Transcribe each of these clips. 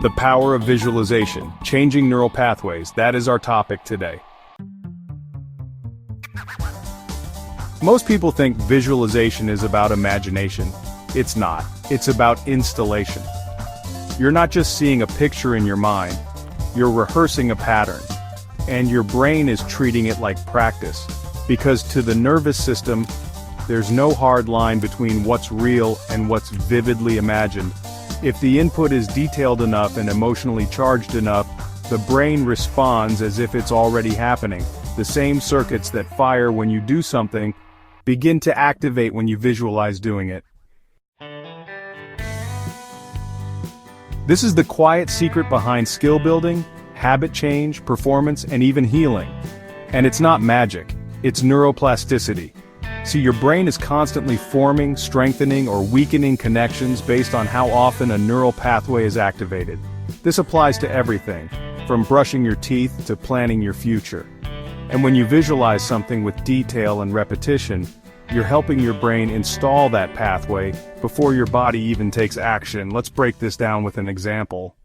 The power of visualization, changing neural pathways, that is our topic today. Most people think visualization is about imagination. It's not. It's about installation. You're not just seeing a picture in your mind, you're rehearsing a pattern. And your brain is treating it like practice. Because to the nervous system, there's no hard line between what's real and what's vividly imagined. If the input is detailed enough and emotionally charged enough, the brain responds as if it's already happening. The same circuits that fire when you do something begin to activate when you visualize doing it. This is the quiet secret behind skill building, habit change, performance, and even healing. And it's not magic, it's neuroplasticity. See, your brain is constantly forming, strengthening, or weakening connections based on how often a neural pathway is activated. This applies to everything, from brushing your teeth to planning your future. And when you visualize something with detail and repetition, you're helping your brain install that pathway before your body even takes action. Let's break this down with an example.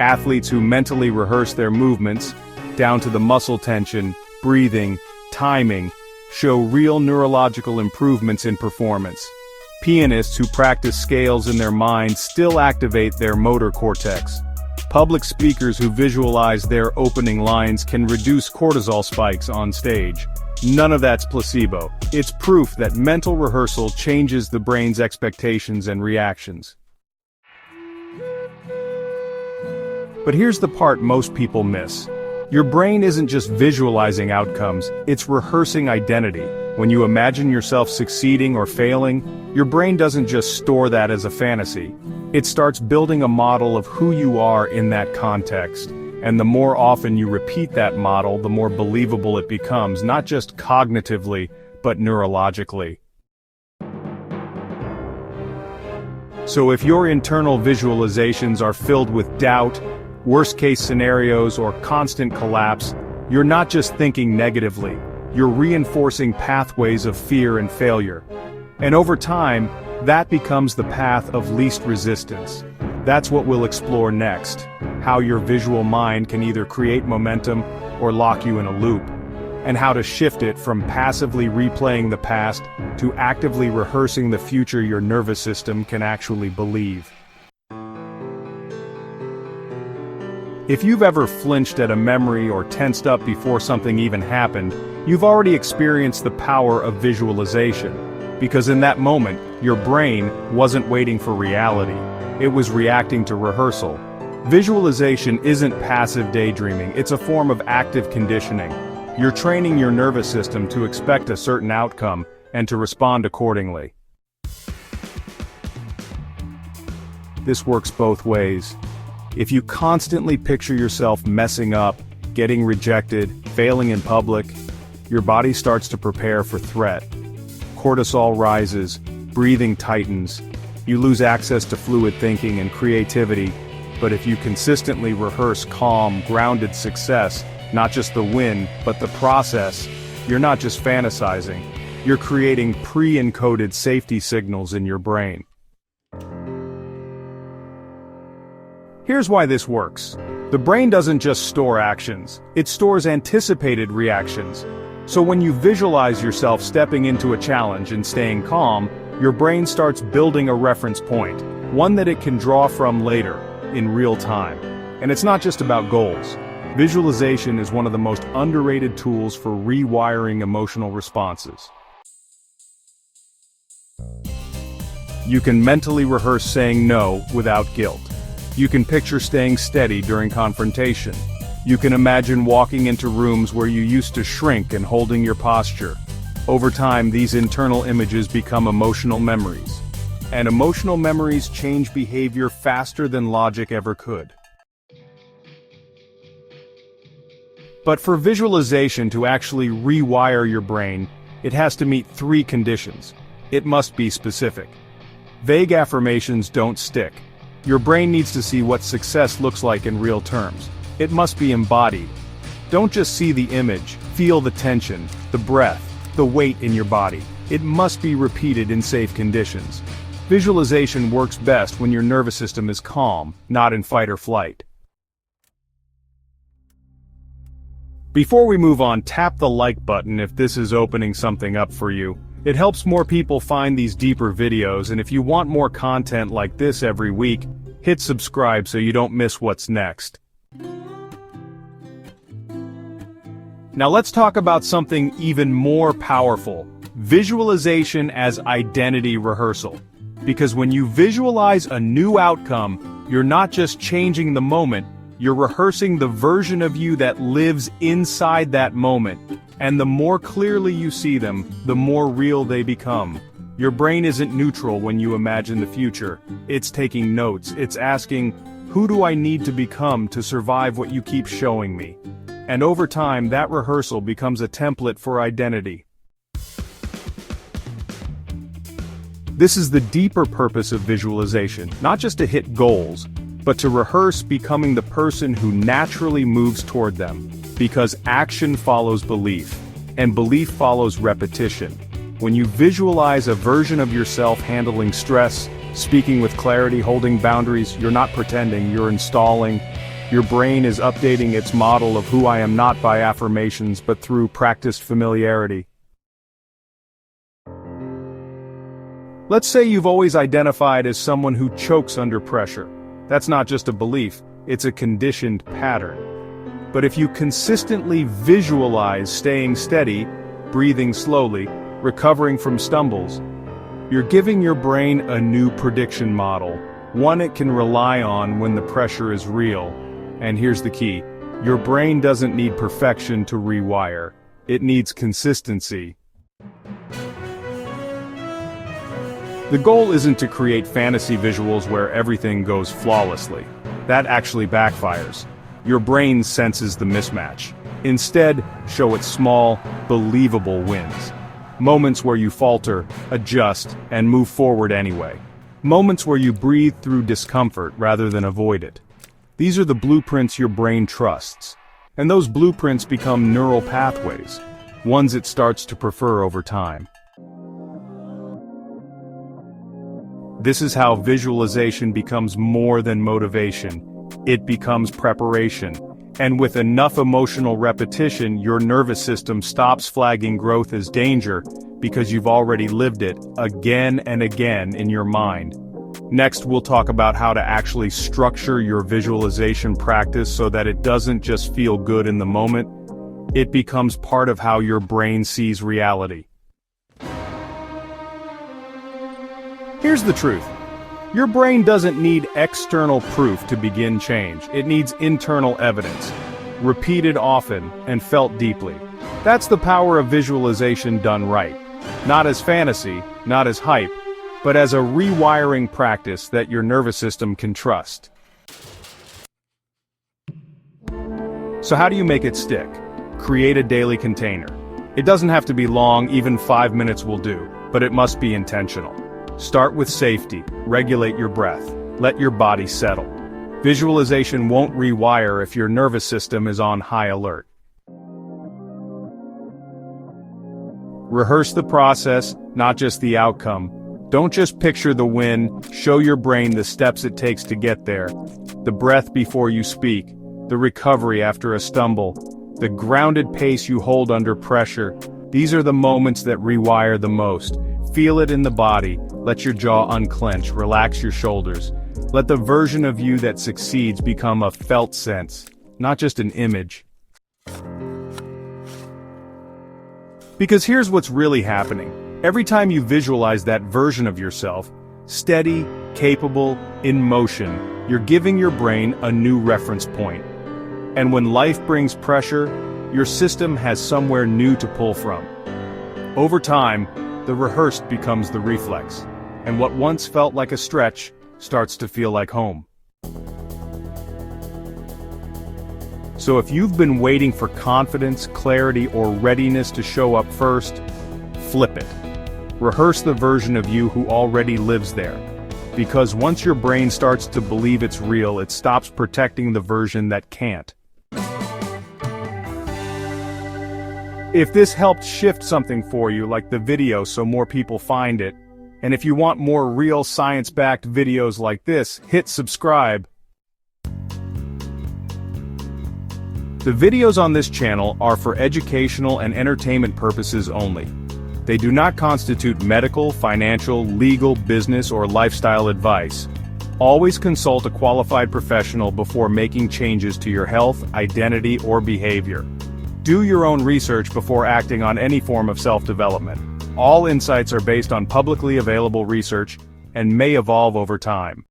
Athletes who mentally rehearse their movements, down to the muscle tension, breathing, timing, show real neurological improvements in performance. Pianists who practice scales in their mind still activate their motor cortex. Public speakers who visualize their opening lines can reduce cortisol spikes on stage. None of that's placebo. It's proof that mental rehearsal changes the brain's expectations and reactions. But here's the part most people miss. Your brain isn't just visualizing outcomes, it's rehearsing identity. When you imagine yourself succeeding or failing, your brain doesn't just store that as a fantasy. It starts building a model of who you are in that context. And the more often you repeat that model, the more believable it becomes, not just cognitively, but neurologically. So if your internal visualizations are filled with doubt, worst-case scenarios, or constant collapse, you're not just thinking negatively, you're reinforcing pathways of fear and failure. And over time, that becomes the path of least resistance. That's what we'll explore next, how your visual mind can either create momentum or lock you in a loop, and how to shift it from passively replaying the past to actively rehearsing the future your nervous system can actually believe. If you've ever flinched at a memory or tensed up before something even happened, you've already experienced the power of visualization. Because in that moment, your brain wasn't waiting for reality, it was reacting to rehearsal. Visualization isn't passive daydreaming, it's a form of active conditioning. You're training your nervous system to expect a certain outcome and to respond accordingly. This works both ways. If you constantly picture yourself messing up, getting rejected, failing in public, your body starts to prepare for threat. Cortisol rises, breathing tightens, you lose access to fluid thinking and creativity. But if you consistently rehearse calm, grounded success, not just the win, but the process, you're not just fantasizing, you're creating pre-encoded safety signals in your brain. Here's why this works. The brain doesn't just store actions, it stores anticipated reactions. So when you visualize yourself stepping into a challenge and staying calm, your brain starts building a reference point, one that it can draw from later, in real time. And it's not just about goals. Visualization is one of the most underrated tools for rewiring emotional responses. You can mentally rehearse saying no without guilt. You can picture staying steady during confrontation. You can imagine walking into rooms where you used to shrink and holding your posture. Over time, these internal images become emotional memories. And emotional memories change behavior faster than logic ever could. But for visualization to actually rewire your brain, it has to meet 3 conditions. It must be specific. Vague affirmations don't stick. Your brain needs to see what success looks like in real terms. It must be embodied. Don't just see the image, feel the tension, the breath, the weight in your body. It must be repeated in safe conditions. Visualization works best when your nervous system is calm, not in fight or flight. Before we move on, tap the like button if this is opening something up for you. It helps more people find these deeper videos, and if you want more content like this every week, hit subscribe so you don't miss what's next. Now let's talk about something even more powerful: visualization as identity rehearsal. Because when you visualize a new outcome, you're not just changing the moment, you're rehearsing the version of you that lives inside that moment. And the more clearly you see them, the more real they become. Your brain isn't neutral when you imagine the future. It's taking notes. It's asking, who do I need to become to survive what you keep showing me? And over time, that rehearsal becomes a template for identity. This is the deeper purpose of visualization, not just to hit goals, but to rehearse becoming the person who naturally moves toward them. Because action follows belief, and belief follows repetition. When you visualize a version of yourself handling stress, speaking with clarity, holding boundaries, you're not pretending, you're installing. Your brain is updating its model of who I am not by affirmations but through practiced familiarity. Let's say you've always identified as someone who chokes under pressure. That's not just a belief, it's a conditioned pattern. But if you consistently visualize staying steady, breathing slowly, recovering from stumbles, you're giving your brain a new prediction model, one it can rely on when the pressure is real. And here's the key: your brain doesn't need perfection to rewire, it needs consistency. The goal isn't to create fantasy visuals where everything goes flawlessly. That actually backfires. Your brain senses the mismatch. Instead, show it small, believable wins. Moments where you falter, adjust, and move forward anyway. Moments where you breathe through discomfort rather than avoid it. These are the blueprints your brain trusts. And those blueprints become neural pathways, ones it starts to prefer over time. This is how visualization becomes more than motivation. It becomes preparation. And with enough emotional repetition, your nervous system stops flagging growth as danger because you've already lived it again and again in your mind. Next, we'll talk about how to actually structure your visualization practice so that it doesn't just feel good in the moment. It becomes part of how your brain sees reality. Here's the truth. Your brain doesn't need external proof to begin change. It needs internal evidence, repeated often and felt deeply. That's the power of visualization done right. Not as fantasy, not as hype, but as a rewiring practice that your nervous system can trust. So how do you make it stick? Create a daily container. It doesn't have to be long, even 5 minutes will do, but it must be intentional. Start with safety, regulate your breath, let your body settle. Visualization won't rewire if your nervous system is on high alert. Rehearse the process, not just the outcome. Don't just picture the win, show your brain the steps it takes to get there. The breath before you speak, the recovery after a stumble, the grounded pace you hold under pressure. These are the moments that rewire the most. Feel it in the body, let your jaw unclench, relax your shoulders. Let the version of you that succeeds become a felt sense, not just an image. Because here's what's really happening. Every time you visualize that version of yourself, steady, capable, in motion, you're giving your brain a new reference point. And when life brings pressure, your system has somewhere new to pull from. Over time, the rehearsed becomes the reflex, and what once felt like a stretch starts to feel like home. So if you've been waiting for confidence, clarity, or readiness to show up first, flip it. Rehearse the version of you who already lives there. Because once your brain starts to believe it's real, it stops protecting the version that can't. If this helped shift something for you, like the video so more people find it, And if you want more real science-backed videos like this, hit subscribe. The videos on this channel are for educational and entertainment purposes only. They do not constitute medical, financial, legal, business, or lifestyle advice. Always consult a qualified professional before making changes to your health, identity, or behavior. Do your own research before acting on any form of self-development. All insights are based on publicly available research and may evolve over time.